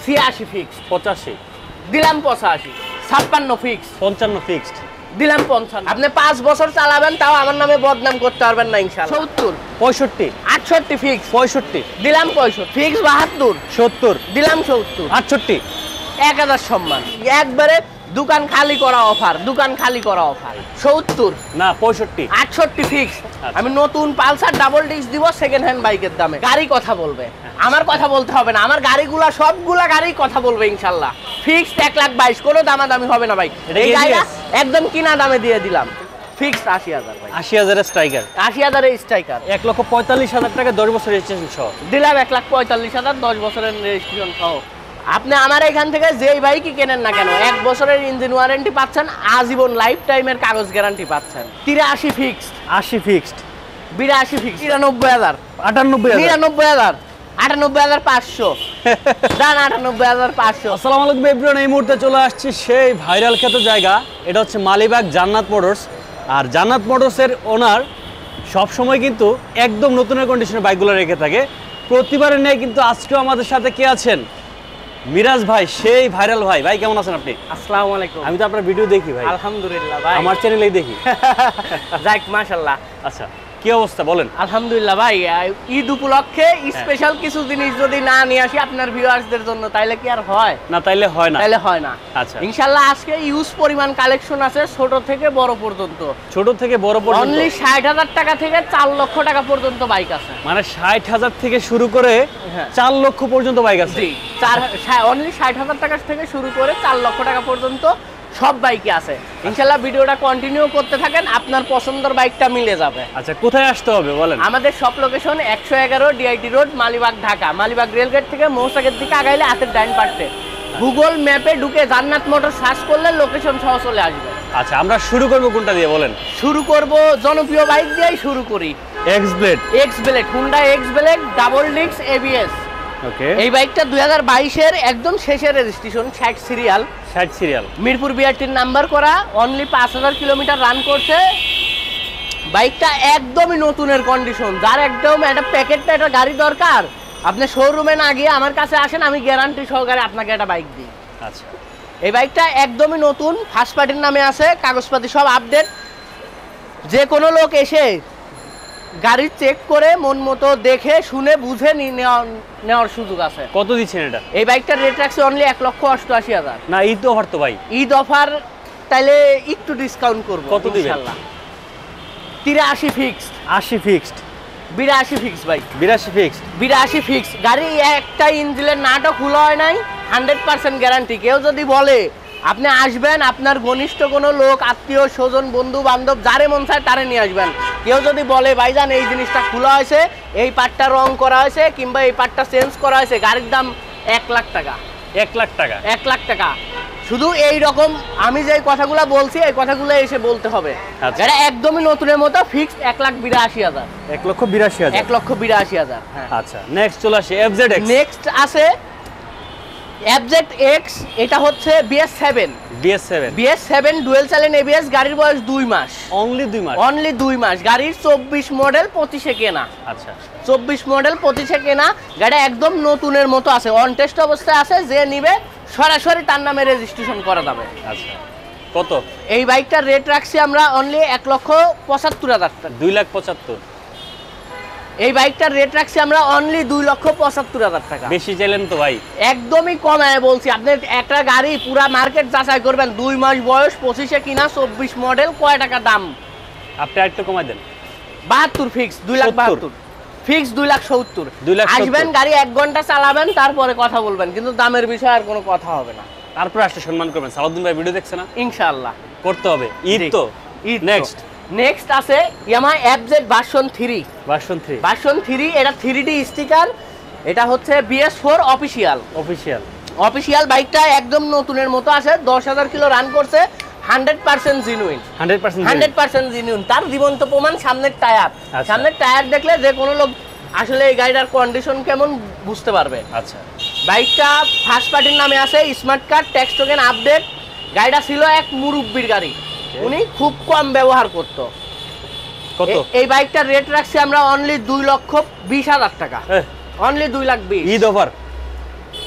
86 fix. 85 দিলাম 85। 56 fix. 55 fixed দিলাম 55। আপনি 5 বছর চালাবেন তাও আমার নামে বদনাম করতে পারবেন না ইনশাআল্লাহ। 70 65 68 ফিক্স। 65 দিলাম 65 ফিক্স। 72 70 দিলাম 70 68 1000 সম্মান। একবারে দোকান খালি করা অফার, দোকান খালি করা অফার। 70 না 65 68 ফিক্স। আমি নতুন পালসার ডাবল ডিস্ক দিব সেকেন্ড হ্যান্ড বাইকের দামে। গাড়ি কথা বলবে, আমার কথা বলতে হবে না। আমার গাড়িগুলা সবগুলা গাড়ি কথা বলবে ইনশাআল্লাহ। ফিক্সড 1,22,000, কোনো দামাদামি হবে না ভাই। এই গাড়িটা একদম কিনা দামে দিয়ে দিলাম। ফিক্সড 80,000 ভাই। 80,000 এর স্ট্রাইকার। 80,000 এর স্ট্রাইকার। 1,45,000 টাকা 10 বছর রেজিস্ট্রেশন সহ দিলাম 1,45,000 10 বছরের রেজিস্ট্রেশন সহ। আপনি আমার এখান থেকে যেই বাইকই কেনেন না কেন 1 বছরের ইঞ্জিন ওয়ারেন্টি পাচ্ছেন, আজীবন লাইফ টাইমের কাগজ গ্যারান্টি পাচ্ছেন। 83 ফিক্সড। 80 ফিক্সড। 82 ফিক্সড। 99,000 98,000 99,000 98,500 দান 98,500। আসসালামু আলাইকুম এভরিওয়ান, এই মুহূর্তে চলে আসছি সেই ভাইরাল খ্যাত জায়গা। এটা হচ্ছে মালিবাগ জান্নাত মোটরস। আর জান্নাত মোটরসের ওনার সবসময় কিন্তু একদম নতুনের কন্ডিশনে বাইকগুলো রেখে থাকে। প্রতিবারের নেই কিন্তু আজকেও আমাদের সাথে কে আছেন? মিরাজ ভাই, সেই ভাইরাল ভাই। ভাই কেমন আছেন আপনি? আসসালামু আলাইকুম। আমি তো আপনার ভিডিও দেখি ভাই। আলহামদুলিল্লাহ ভাই, আমার চ্যানেলেই দেখি। যাক মাশাআল্লাহ। আচ্ছা, কি অবস্থা বলেন? আলহামদুলিল্লাহ ভাই, ঈদ উপলক্ষে স্পেশাল কিছু জিনিস যদি না নিয়ে আসি আপনার ভিউয়ার্সদের জন্য তাইলে কি আর হয়? না তাইলে হয় না। তাইলে হয় না। আচ্ছা, ইনশাআল্লাহ আজকে ইউজ পরিমাণ কালেকশন আছে ছোট থেকে বড় পর্যন্ত। ছোট থেকে বড় পর্যন্ত অনলি 60,000 টাকা থেকে 4 লক্ষ টাকা পর্যন্ত বাইক আছে। মানে 60,000 থেকে শুরু করে 4 লক্ষ পর্যন্ত বাইক আছে। জি, অনলি 60,000 টাকা থেকে শুরু করে 4 লক্ষ টাকা পর্যন্ত সব বাইকই আছে। ইনশাআল্লাহ ভিডিওটা কন্টিনিউ করতে থাকেন, আপনার পছন্দের বাইকটা মিলে যাবে। আচ্ছা, কোথায় আসতে হবে বলেন? আমাদের সব location 111 DIT road, Malibagh, Dhaka. Malibagh rail gate থেকে মৌসাকের দিকে আগাইলে হাতের ডাইন পাশে গুগল ম্যাপে ঢুকে জান্নাত মোটর সার্চ করলে লোকেশন সহ চলে আসবে। আচ্ছা, আমরা শুরু করব কোনটা দিয়ে বলেন? শুরু করব জনপ্রিয় বাইক দিয়েই শুরু করি। X blade Honda X blade double disc ABS. Okay, এই বাইকটা 2022 এর একদম শেষের রেজিস্ট্রেশন, 60 সিরিয়াল। মিরপুর বিআরটির নাম্বার করা, অনলি 5000 কিলোমিটার রান করছে। বাইকটা একদমই নতুনের কন্ডিশন। যার একদম একটা প্যাকেটটা একটা গাড়ি দরকার, আপনি শোরুমে না গিয়ে আমার কাছে আসেন, আমি গ্যারান্টি সহকারে আপনাকে একটা বাইক দিই। আচ্ছা, এই বাইকটা একদমই নতুন, ফার্স্ট পার্টির নামে আছে, কাগজপাতি সব আপডেট। যে কোনো লোক এসে গাড়ি চেক করে মন মতো দেখে শুনে বুঝে নেওয়ার সুযোগ আছে। কত দিচ্ছেন এটা? এই বাইকটার রেট রাখছে অনলি 1,88,000। না, ঈদ অফার তো ভাই। ঈদ অফার তাইলে একটু ডিসকাউন্ট করব। কত দিবেন? ইনশাআল্লাহ 83 ফিক্সড। 80 ফিক্সড। 82 ফিক্স ভাই। 82 ফিক্সড। 82 ফিক্স। গাড়ি একটা ইঞ্জিনের নাটও খোলা হয় নাই, 100% গ্যারান্টি। কেউ যদি বলে আপনি আসবেন, আপনার ঘনিষ্ঠ কোনো লোক, আত্মীয় স্বজন, বন্ধু বান্ধব যারে মন চায় তারে নিয়ে আসবেন। কেউ যদি বলে ভাইজান এই জিনিসটা খোলা হয়েছে, এই পার্টটা রং করা হয়েছে কিংবা এই পার্টটা চেঞ্জ করা হয়েছে, গাড়ির দাম 1 লাখ টাকা। 1 লাখ টাকা? 1 লাখ টাকা। শুধু এই রকম আমি যে কথাগুলো বলছি এই কথাগুলো এসে বলতে হবে। এটা একদমই নতুনের মতো ফিক্সড 1,82,000। 1,82,000। 1,82,000। হ্যাঁ। আচ্ছা, নেক্সট চলে আসে FZX। নেক্সট আছে FZX। এটা হচ্ছে BS7 ডুয়েল চ্যানেল ABS। গাড়ির বয়স 2 মাস। অনলি 2 মাস? অনলি 2 মাস। গাড়ির 24 মডেল 25-এ কেনা। আচ্ছা, 24 মডেল 25-এ কেনা। গাড়ি একদম নতুনের মতো আছে, অন টেস্ট অবস্থায় আছে। যে নিবে সরাসরি তার নামে রেজিস্ট্রেশন করা যাবে। আচ্ছা, কত? এই বাইকটার রেট রাখছি আমরা অনলি 1,75,000 টাকা। 2,75,000। এই বাইকটার রেট রাখছি আমরা অনলি 2,75,000 টাকা। বেশি চাইলেন তো ভাই। একদমই কমায় বলছি। আপনি একটা গাড়ি পুরা মার্কেট যাচাই করবেন, 2 মাস বয়স, 25-এ কিনা, 24 মডেল, কয় টাকা দাম? আপনি আরেকটু কমাই দেন। 72 ফিক্স। 2,72,000 ফিক্স। 2,70,000 আসবেন, গাড়ি 1 ঘন্টা চালাবেন, তারপরে কথা বলবেন, কিন্তু দামের বিষয়ে আর কোনো কথা হবে না। তারপরে আসলে সম্মান করবেন। সালাউদ্দিন ভাই ভিডিও দেখছেন না? ইনশাআল্লাহ করতে হবে। ঈদ তো। ঈদ। নেক্সট আছে ইয়ামাহা FZ ভার্সন 3। ভার্সন 3 এটা 3D স্টিকার। এটা হচ্ছে BS4 অফিশিয়াল। বাইকটা একদম নতুনের মতো আছে, 10,000 কিলো রান করছে, 100% জেনুইন। 100% জেনুইন। তার জীবন্ত প্রমাণ সামনের টায়ার। সামনের টায়ার দেখলে যে কোনো লোক আসলে এই গাড়িটার কন্ডিশন কেমন বুঝতে পারবে। আচ্ছা, বাইকটা ফার্স্ট পার্টির নামে আছে, smart card, tax token update. গাড়িটা ছিল এক মুরব্বির গাড়ি, উনি খুব কম ব্যবহার করত। কত? এই বাইকটার রেট রাখছি আমরা অনলি 2,20,000 টাকা। Only 2,20,000। Eid offer.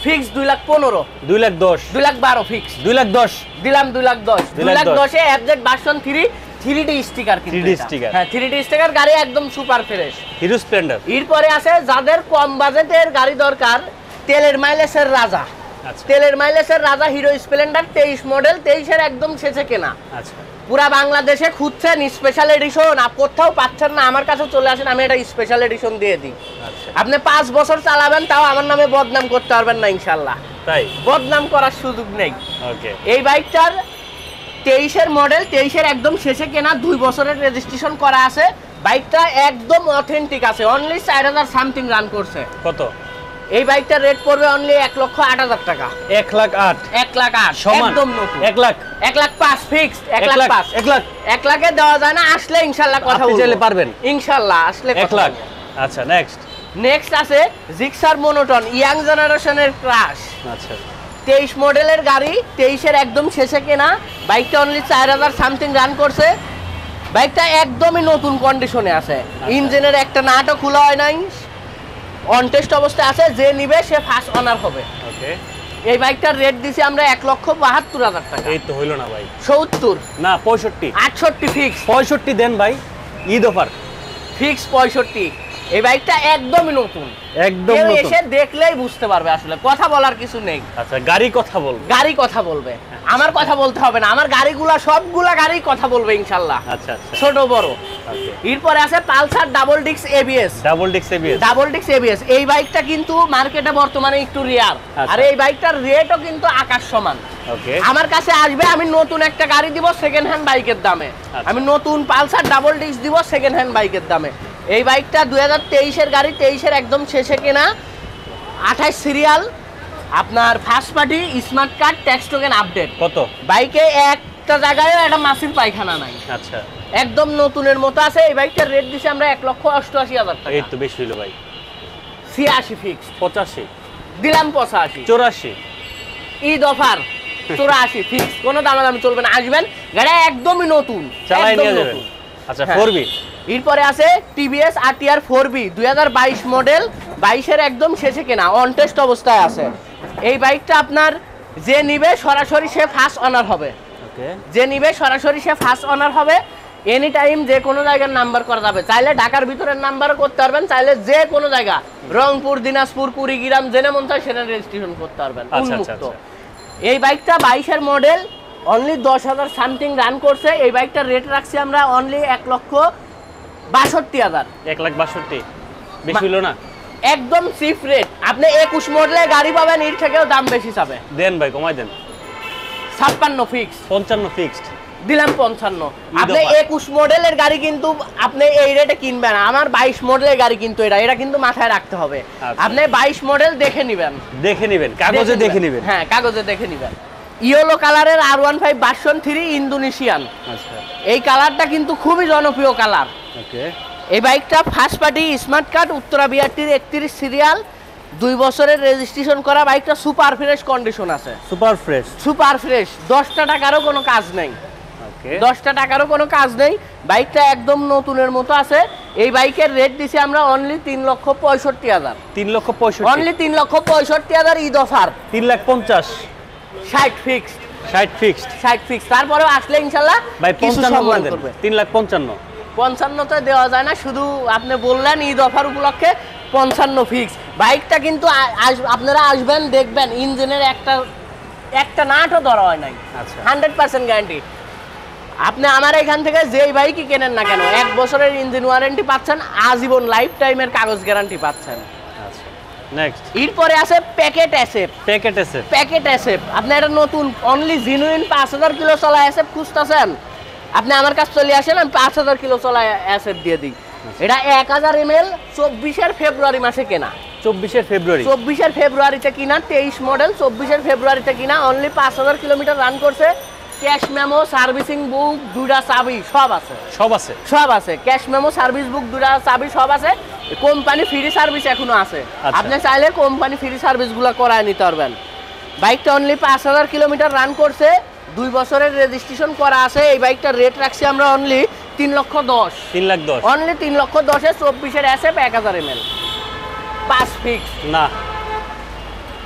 Fix 2,15,000 2,10,000 2,12,000 fix 2,10,000 দিলাম 2,10,000 2,10,000 এ FZ ভার্সন 3 3D স্টিকার কিন্তু 3D স্টিকার হ্যাঁ 3D স্টিকার গাড়ি একদম সুপার ফ্রেশ হিরো স্প্লেন্ডার এরপরে আছে যাদের কম বাজেটের গাড়ি দরকার তেলের মাইলেজের রাজা আচ্ছা তেলের মাইলেজের রাজা হিরো স্প্লেন্ডার 23 মডেল 23 এর একদম শেষে কেনা আচ্ছা পুরা বাংলাদেশে খুঁজছেন স্পেশাল এডিশন কোথাও পাচ্ছেন না আমার কাছে চলে আসেন আমি এটা স্পেশাল এডিশন দিয়ে দিই আচ্ছা আপনি 5 বছর চালাবেন তাও আমার নামে বদনাম করতে পারবেন না ইনশাআল্লাহ তাই বদনাম করার সুযোগ নেই ওকে এই বাইকটার 23 এর মডেল 23 এর একদম শেষে কেনা 2 বছরের রেজিস্ট্রেশন করা আছে বাইকটা একদম অথেন্টিক আছে অনলি 4,000 সামথিং রান করছে কত এই বাইকটার রেট পড়বে অনলি 1,08,000 টাকা 1,08,000 1,08,000 সমান একদম নতুন 1,00,000 1,05,000 ফিক্সড 1,05,000 1,00,000 1 লাখে দেওয়া যায় না আসলে ইনশাআল্লাহ কথা আপনি বলবো চাইলে পারবেন ইনশাআল্লাহ আসলে 1,00,000 আচ্ছা নেক্সট নেক্সট আছে জিক্সার মনোটন ইয়াং জেনারেশনের ক্রাশ আচ্ছা 23 মডেলের গাড়ি 23 এর একদম শেষে কেনা বাইকটা অনলি 4,000 সামথিং রান করছে বাইকটা একদমই নতুন কন্ডিশনে আছে ইঞ্জিনের একটা নাটও খোলা হয় নাই অন টেস্ট অবস্থায় আছে যে নিবে সে ফার্স্ট অনার হবে ওকে এই বাইকটার রেট দিছি আমরা 1,72,000 টাকা এই তো হইলো না ভাই 70 না 65 68 ফিক্স 65 দেন ভাই ঈদ অফার ফিক্স 65 এই বাইকটা একদমই নতুন একদম কেউ নতুন এসে দেখলেই বুঝতে পারবে আসলে কথা বলার কিছু নেই আচ্ছা গাড়ি কথা বলবো গাড়ি কথা বলবে আমার কথা বলতে হবে না আমার গাড়িগুলা সবগুলা গাড়ি কথা বলবে ইনশাআল্লাহ আচ্ছা আচ্ছা ছোট বড় ওকে এরপরে আছে Pulsar double disc ABS double disc ABS double disc ABS এই বাইকটা কিন্তু মার্কেটে বর্তমানে একটু রেয়ার আচ্ছা। আর এই বাইকটার রেটও কিন্তু আকাশ সমান ওকে আমার কাছে আসবে আমি নতুন একটা গাড়ি দিব সেকেন্ড হ্যান্ড বাইকের দামে আচ্ছা। আমি নতুন পালসার ডাবল ডিস্ক দিব সেকেন্ড হ্যান্ড বাইকের দামে এই বাইকটা 2023 এর গাড়ি 23 এর একদম শেষে কেনা 28 সিরিয়াল আপনার first party smart card tax token update কত বাইকে একটা জায়গায় একটা মাসির পায়খানা নাই আচ্ছা একদম নতুনের মতো আছে এই বাইকটার রেট দিছি আমরা 1,88,000 টাকা এই তো বেশি হইলো ভাই 86 ফিক্স 85 দিলাম 85 84 ঈদ অফার 84 ফিক্স কোনো দামাদামি চলবে না আসবেন গাড়ি একদমই নতুন চালাই একদম নিয়ে যাবেন নতুন। আচ্ছা হ্যাঁ। 4B এরপরে আছে টিভিএস RTR 4B 2022 মডেল 22 এর একদম শেষে কেনা অন টেস্ট অবস্থায় আছে এই বাইকটা আপনার যে নিবে সরাসরি সে ফার্স্ট অনার হবে ওকে যে নিবে সরাসরি সে ফার্স্ট অনার হবে এনি টাইম যে কোনো জায়গার নাম্বার করা যাবে চাইলে ঢাকার ভিতরের নাম্বারও করতে পারবেন চাইলে যে কোনো জায়গা রংপুর দিনাজপুর কুড়িগ্রাম জেনে মন চায় সেটা রেজিস্ট্রেশন করতে পারবেন আচ্ছা, আচ্ছা, উন্মুক্ত আচ্ছা। এই বাইকটা 22 এর মডেল অনলি 10,000 সামথিং রান করছে এই বাইকটার রেট রাখছি আমরা অনলি 1,62,000 1,62,000 বেশি হইলো না একদম চিপ রেট আপনি 21 মডেলের গাড়ি পাবেন এর থেকেও দাম বেশি যাবে দেন ভাই কমাই দেন 56 ফিক্স 55 ফিক্সড দিলাম 55 আপনি অফার। 21 মডেলের গাড়ি কিন্তু আপনি এই রেটে কিনবেন না আমার 22 মডেলের গাড়ি কিন্তু এটা কিন্তু মাথায় রাখতে হবে আচ্ছা। আপনি 22 মডেল দেখে নেবেন দেখে নেবেন কাগজে দেখে নেবেন হ্যাঁ কাগজে দেখে নেবেন ইয়েলো কালারের R15 ভার্সন 3 ইন্দোনেশিয়ান আচ্ছা এই কালারটা কিন্তু খুবই জনপ্রিয় কালার ওকে এই বাইকটা first party smart card Uttara বিআরটির 31 সিরিয়াল 2 বছরের রেজিস্ট্রেশন করা বাইকটা সুপার ফ্রেশ কন্ডিশন আছে সুপার ফ্রেশ সুপার ফ্রেশ 10টা টাকারও কোনো কাজ নেই ওকে 10টা টাকারও কোনো কাজ নেই বাইকটা একদম নতুনের মতো আছে এই বাইকের রেট দিছি আমরা only 3,65,000 3,65,000 only 3,65,000 Eid offer 3,50,000 60 fixed 60 fixed 60 fix তারপরেও আসলে ইনশাআল্লাহ ভাই কিছু 55 সম্মান দেন করবে 3,55,000 55 তে দেওয়া যায় না শুধু আপনি বললেন ঈদ অফার উপলক্ষে 55 ফিক্স বাইকটা কিন্তু আপনারা আসবেন দেখবেন ইঞ্জিনের একটা নাটও ধরা হয় নাই আচ্ছা 100% গ্যারান্টি আপনি আমার এখান থেকে যেই বাইকই কেনেন না কেন 1 বছরের ইঞ্জিন ওয়ারেন্টি পাচ্ছেন আজীবন লাইফ টাইমের কাগজ গ্যারান্টি পাচ্ছেন আচ্ছা নেক্সট এরপরে আছে প্যাকেট এসএফ প্যাকেট আছে প্যাকেট এসএফ আপনি এটা নতুন অনলি জেনুইন 5,000 কিলো চলা এসএফ খুঁজতেছেন আপনি আমার কাছে চলে আসেন আমি 5,000 কিলো চলা এসএফ দিয়ে দিই এটা 1,000 ml 24 ফেব্রুয়ারি মাসে কেনা 24 ফেব্রুয়ারি 24 ফেব্রুয়ারিতে কিনা 23 মডেল 24 ফেব্রুয়ারিতে কিনা অনলি 5,000 কিলোমিটার রান করছে ক্যাশ মেমো সার্ভিসিং বুক দুটা চাবি সব আছে সব আছে ক্যাশ মেমো সার্ভিস বুক দুটা চাবি সব আছে কোম্পানি ফ্রি সার্ভিস এখনো আছে আচ্ছা। আপনি চাইলে কোম্পানি ফ্রি সার্ভিসগুলো করায় নিতে পারবেন বাইকটা অনলি 5,000 কিলোমিটার রান করছে 2 বছরের রেজিস্ট্রেশন করা আছে এই বাইকটার রেট রাখছি আমরা অনলি 3,10,000 3,10,000 অনলি 3,10,000 24 এর এসএফ 1,000 ml 5 ফিক্স না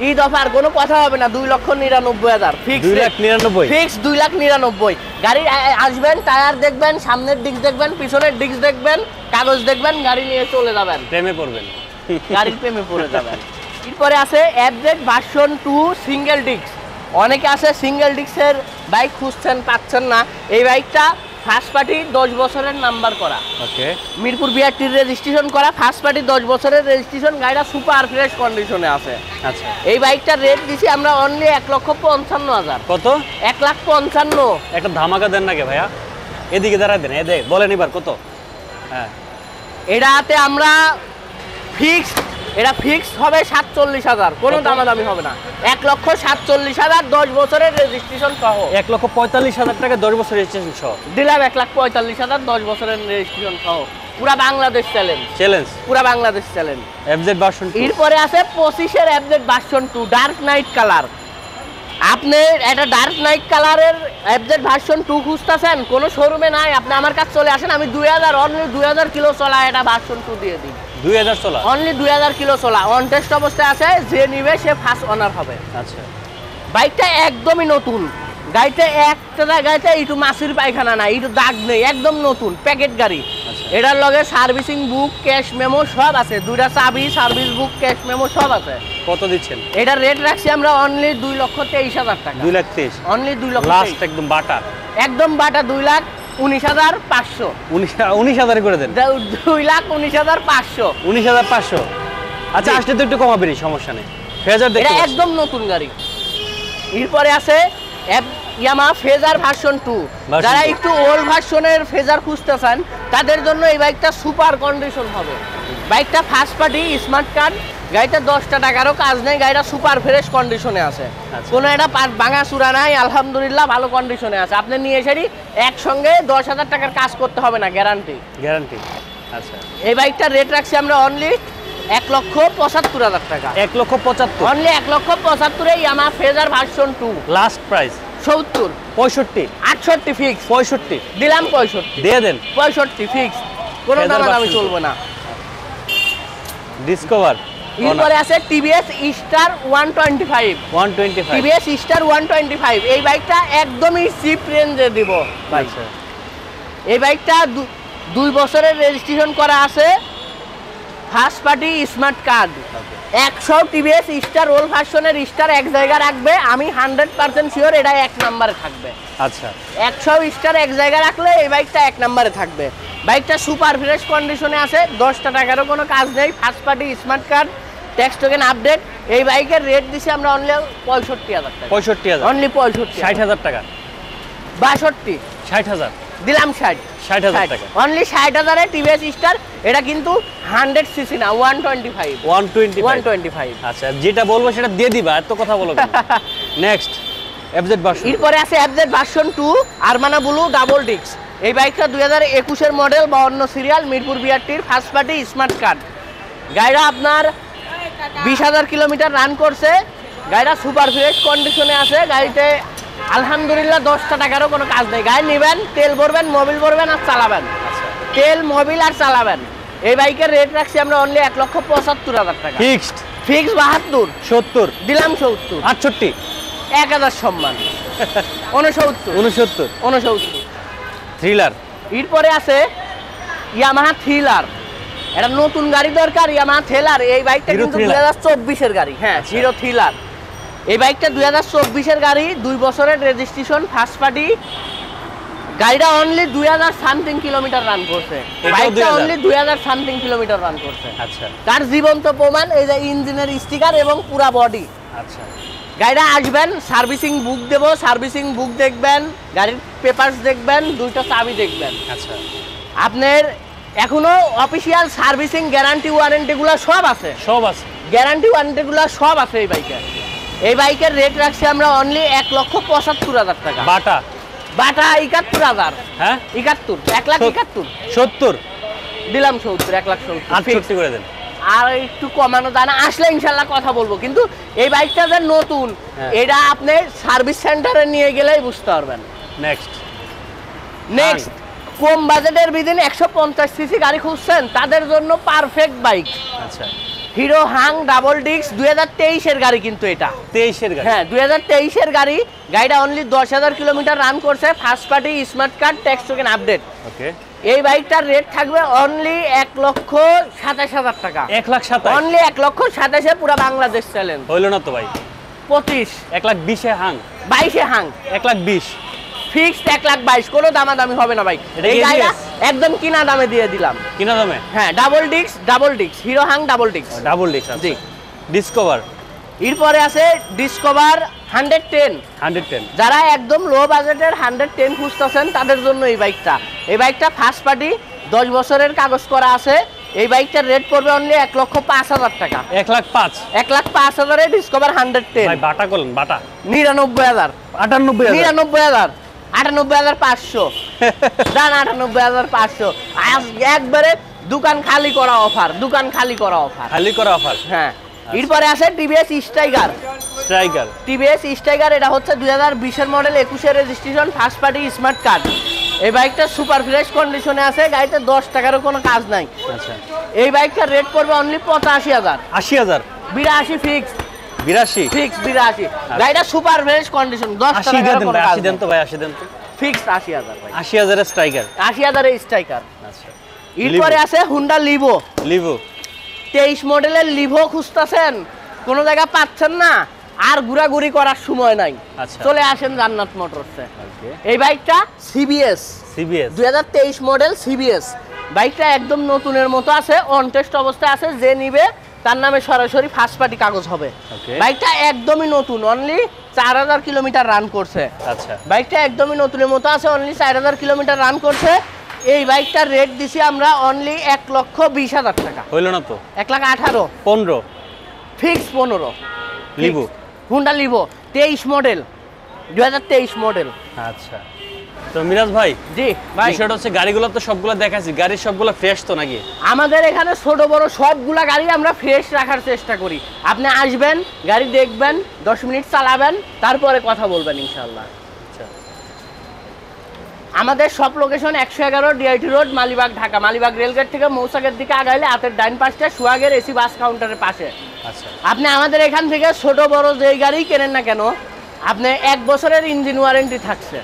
ঈদ অফার কোনো কথা হবে না, 2,99,000 ফিক্স। 2,99,000 ফিক্স 2,99,000। গাড়ি আসবেন, টায়ার দেখবেন, সামনের ডিস্ক দেখবেন, পিছনের ডিস্ক দেখবেন, কাগজ দেখবেন, গাড়ি নিয়ে চলে যাবেন, প্রেমে পড়বেন, গাড়ির প্রেমে পড়ে যাবেন। এরপরে আছে FZ ভার্সন 2 সিঙ্গেল ডিস্ক। অনেকে আছে সিঙ্গেল ডিস্কের বাইক খুঁজছেন, পাচ্ছেন না। এই বাইকটা ফার্স্ট পার্টি 10 বছরের নাম্বার করা, ওকে, মিরপুর বিআরটির রেজিস্ট্রেশন করা, ফার্স্ট পার্টি 10 বছরের রেজিস্ট্রেশন। গাড়িটা সুপার ফ্রেশ কন্ডিশনে আছে। আচ্ছা, এই বাইকটার রেট দিছি আমরা অনলি 1,55,000। কত? 1,55,000। একটা ধামাকা দেন নাকি ভাইয়া? এদিকে দাঁড়ায় দেন, এদিকে বলেন এবার কত? হ্যাঁ, এটাতে আমরা ফিক্সড, এটা ফিক্সড হবে 47,000, কোনো দামাদামি হবে না। 1,47,000, 10 বছরের রেজিস্ট্রেশন সহ। 1,45,000 টাকা 10 বছর রেজিস্ট্রেশন সহ। দিলাম 1,45,000, 10 বছরের রেজিস্ট্রেশন সহ। পুরা বাংলাদেশ চ্যালেঞ্জ, চ্যালেঞ্জ, পুরা বাংলাদেশ চ্যালেঞ্জ। FZ version 2। এরপরে আছে 25-এর FZ version 2 dark night colour. আপনি একটা ডার্ক নাইট কালারের FZ ভার্সন 2 খুঁজতেছেন, কোনো শোরুমে নাই, আপনি আমার কাছে চলে আসেন। আমি 2000 অনলি 2000 কিলো চলা এটা ভার্সন 2 দিয়ে দিই। 2000 চলা, অনলি 2000 কিলো চলা, অন টেস্ট অবস্থায় আছে। যে নিবে সে ফার্স্ট ওনার হবে। আচ্ছা, বাইকটা একদমই নতুন। গাড়িতে একটা জায়গাতে একটু মাছির পায়খানা নাই, একটু দাগ নেই, একদম নতুন প্যাকেট গাড়ি। আচ্ছা, এটার লগে সার্ভিসিং বুক, ক্যাশ মেমো সব আছে, 2টা চাবি, সার্ভিস বুক, ক্যাশ মেমো সব আছে। কত দিচ্ছেন? এটার রেট রাখছি আমরা অনলি 2,23,000 টাকা। 2,23,000 অনলি 2,23,000 লাস্ট, একদম বাটা, একদম বাটা। 2,19,500 19,000 করে দেন। 2,19,500 19,500। আচ্ছা, জি। আসলে তো একটু কমাবেনি, সমস্যা নেই। ফেজার এটা দেখতে একদম নতুন গাড়ি। এরপরে আছে ইয়ামাহা ফেজার ভার্সন 2। Version যারা 2 একটু ওল্ড ভার্সনের ফেজার খুঁজতে চান তাদের জন্য এই বাইকটা সুপার কন্ডিশন হবে। বাইকটা ফার্স্ট পার্টি স্মার্ট কার্ড, গাড়িটা 10টা টাকারও কাজ নেই, গাড়িটা সুপার ফ্রেশ কন্ডিশনে আছে। আচ্ছা। কোনো একটা পার্ট ভাঙা চূড়া নাই, আলহামদুলিল্লাহ ভালো কন্ডিশনে আছে। আপনি নিয়ে এসেই একসঙ্গে 10,000 টাকার কাজ করতে হবে না, গ্যারান্টি। গ্যারান্টি। আচ্ছা, এই বাইকটার রেট রাখছি আমরা অনলি 1,75,000 টাকা। 1,75,000 only 1,75,000 Yamaha phasor version 2। Last price. 70, 65, 68 fix. 65 দিলাম 65, দিয়ে দেন। 65 ফিক্স, কোনো Feather দামাদামি version চলবে না। ডিসকভার। এরপরে আছে টিভিএস স্টার 125। 125। টিভিএস স্টার 125 এই বাইকটা একদমই চিপ রেঞ্জে দিব ভাই। আচ্ছা, এই বাইকটা 2 বছরের রেজিস্ট্রেশন করা আছে, first party smart card. 100 TVS star old ভার্সনের স্টার এক জায়গা রাখবে, আমি 100% শিওর এটা 1 নম্বরে থাকবে। আচ্ছা, 100 স্টার এক জায়গায় রাখলে এই বাইকটা 1 নম্বরে থাকবে। বাইকটা সুপার ফ্রেশ কন্ডিশনে আছে, 10টা টাকারও কোনো কাজ নেই, first party smart card, tax token update. এই বাইকের রেট দিছি আমরা অনলি 65,000 টাকা। 65,000, অনলি 65, 60,000 টাকা, 62, 60,000, দিলাম 60, 60,000 টাকা। অনলি 60,000 এ টিভিএস স্টার। এটা কিন্তু 100 সিসি না, 125। 125। আচ্ছা, যেটা বলবো সেটা দিয়ে দিবা, এত কথা বলো কেন? Next FZ version. এরপরে আছে FZ ভার্সন 2 আরমানা ব্লু ডাবল ডিস্ক। এই বাইকটা 2021-এর মডেল, 52 সিরিয়াল, মিরপুর বিআরটির ফার্স্ট পার্টি স্মার্ট কার্ড। গাড়িটা আপনার 20,000 কিলোমিটার রান করছে, গাড়িটা সুপার ফ্রেশ কন্ডিশনে আছে। গাড়িতে আলহামদুলিল্লাহ 10টা টাকারও কোনো কাজ নেই। গাড়ি নেবেন, তেল ভরবেন, মোবিল ভরবেন আর চালাবেন, তেল মোবিল আর চালাবেন। এই বাইকের রেট রাখছি আমরা অনলি 1,75,000 টাকা। ফিক্সড। ফিক্স 72, 70, দিলাম 70, 68, 1000 সম্মান, 69, 69। 69। থ্রিলার। এরপরে আছে ইয়ামাহা থ্রিলার। এটা নতুন গাড়ি দরকার, ইয়ামাহা থ্রিলার। এই বাইকটা Hero কিন্তু Thriller। 2024-এর গাড়ি। হ্যাঁ, আচ্ছা। Hero thriller. এই বাইকটা 2024-এর গাড়ি, 2 বছরের রেজিস্ট্রেশন, ফার্স্ট পার্টি। গাড়িটা অনলি 2000 সামথিং কিলোমিটার রান করছে। এটাও বাইকটা 2000? অনলি 2000 সামথিং কিলোমিটার রান করছে। আচ্ছা, তার জীবন্ত প্রমাণ এই যে ইঞ্জিনের স্টিকার এবং পুরা বডি। আচ্ছা, গাড়িটা আসবেন, সার্ভিসিং বুক দেবো, সার্ভিসিং বুক দেখবেন, গাড়ির পেপারস দেখবেন, 2টা চাবি দেখবেন। আচ্ছা। আপনার এখনো অফিসিয়াল সার্ভিসিং গ্যারান্টি ওয়ারেন্টিগুলো সব আছে, সব আছে। গ্যারান্টি ওয়ারেন্টিগুলো সব আছে এই বাইকে। এই বাইকের রেট রাখছি আমরা অনলি 1,75,000 টাকা। বাটা। বাটা 71,000। হ্যাঁ, 71, 1,71,000। 70, দিলাম 70, 1,70,000 68 করে দেন। আর একটু কমানো যায় না, আসলে ইনশাল্লাহ কথা বলবো। কিন্তু এই বাইকটা যে নতুন, হ্যাঁ। এটা আপনি সার্ভিস সেন্টারে নিয়ে গেলেই বুঝতে পারবেন। নেক্সট। নেক্সট, কম বাজেটের বিদিন 150 সিসি গাড়ি খুঁজছেন তাদের জন্য পারফেক্ট বাইক। আচ্ছা, হিরো হাং ডাবল ডিস্ক 2023 এর গাড়ি, কিন্তু এটা 23 এর গাড়ি। হ্যাঁ 2023 এর গাড়ি। গাড়িটা অনলি 10,000 কিলোমিটার রান করছে, first party, smart card, tax token update. Okay, এই বাইকটার রেট থাকবে অনলি 1,27,000 টাকা। 1,27,000 অনলি 1,27,000 পুরো বাংলাদেশ চ্যালেঞ্জ। হইলো না তো ভাই? 25 1,20,000 এ হাং, 22 হাং 1,20,000 ফিক্সড, 1,22,000 কোনো দামাদামি হবে না ভাই। এটা এই ABS? গাড়িটা একদম কিনা দামে দিয়ে দিলাম। কিনা দামে? হ্যাঁ double disc Hero Hunk double disc. Double disc. জি। ডিসকভার এরপরে আছে ডিসকভার 110। 110 যারা একদম লো বাজেটের 110 খুঁজতেছেন তাদের জন্য এই বাইকটা। এই বাইকটা ফার্স্ট পার্টি, 10 বছরের কাগজ করা আছে। এই বাইকটার রেট পড়বে অনলি 1,05,000 টাকা। 1,05,000 1,05,000 এ ডিসকভার 110। ভাই বাটা করলেন, বাটা 99,000 98,000 99,000 98,500 দান 98,500। আজ একবারে দোকান খালি করা অফার, দোকান খালি করা অফার। খালি করা অফার। হ্যাঁ। এরপরে আছে TVS striker. Striker TVS striker, এটা হচ্ছে 2020 এর মডেল, 21 এর registration, first party, smart card. এই বাইকটা সুপার ফ্রেশ কন্ডিশনে আছে, গাড়িতে 10 টাকারও কোনো কাজ নাই। আচ্ছা, এই বাইকটার রেট পড়বে অনলি 85,000। 80,000 82 fix 82 fix 82। গাড়িটা সুপার ফ্রেশ কন্ডিশন, 10 80 টাকার দেন কোনো ভাই, কাজ 80 দেন তো ভাই, 80 দেন তো। ফিক্স 80,000 ভাই। 80,000 এর স্ট্রাইকার। 80,000 এর স্ট্রাইকার। আচ্ছা, এরপরে আছে হুন্ডা লিভো। লিভো 23 মডেলের লিভো খুঁজতেছেন, কোনো জায়গা পাচ্ছেন না, আর ঘোরাঘুরি করার সময় নাই, আচ্ছা। চলে আসেন জান্নাত মোটরসে। ওকে, এই বাইকটা সিবিএস সিবিএস 2023 মডেল সিবিএস। বাইকটা একদম নতুনের মতো আছে, অন টেস্ট অবস্থায় আছে। যে নিবে তার নামে সরাসরি ফার্স্ট পার্টি কাগজ হবে। ওকে, বাইকটা একদমই নতুন, অনলি 4,000 কিলোমিটার রান করছে। আচ্ছা, বাইকটা একদমই নতুনের মতো আছে, অনলি 4,000 কিলোমিটার রান করছে। এই বাইকটার রেট দিছি আমরা অনলি 1,20,000 টাকা। হইলো না তো? 1,18,000 15 fix 15। Livo. Honda Livo 23 model, 2023 model. আচ্ছা, তো মিরাজ ভাই, জি ভাই, বিষয়টা হচ্ছে গাড়িগুলো তো সবগুলো দেখাচ্ছি, গাড়ির সবগুলো ফ্রেশ তো নাকি? আমাদের এখানে ছোট বড় সবগুলা গাড়ি আমরা ফ্রেশ রাখার চেষ্টা করি। আপনি আসবেন, গাড়ি দেখবেন, 10 মিনিট চালাবেন, তারপরে কথা বলবেন ইনশাল্লাহ। আচ্ছা, আমাদের সব location 111 DIT road, Malibagh, Dhaka. Malibagh rail gate থেকে মৌসাকের দিকে আগাইলে হাতের ডাইন পাশটা সুহাগের এসি বাস কাউন্টারের পাশে। আচ্ছা, আপনি আমাদের এখান থেকে ছোট বড় যেই গাড়ি কেনেন না কেন, আপনি 1 বছরের ইঞ্জিন ওয়ারেন্টি থাকছে,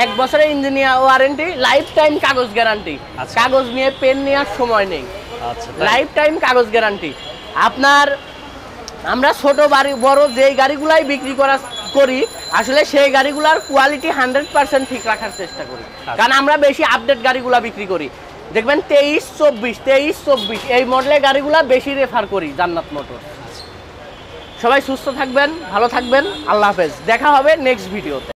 1 বছরের ইঞ্জিন ওয়ারেন্টি, লাইফ টাইম কাগজ গ্যারান্টি। আচ্ছা। কাগজ নিয়ে পেন নেওয়ার সময় নেই, আচ্ছা, লাইফ টাইম কাগজ গ্যারান্টি। আপনার আমরা ছোট বাড়ি বড় যেই গাড়িগুলাই বিক্রি করি, আসলে সেই গাড়িগুলার কোয়ালিটি 100% ঠিক রাখার চেষ্টা করি, কারণ আমরা বেশি আপডেট গাড়িগুলা বিক্রি করি। দেখবেন 23-24 এই মডেলের গাড়িগুলা বেশি রেফার করি জান্নাত মোটর। সবাই সুস্থ থাকবেন, ভালো থাকবেন, আল্লাহ হাফেজ। দেখা হবে নেক্সট ভিডিওতে।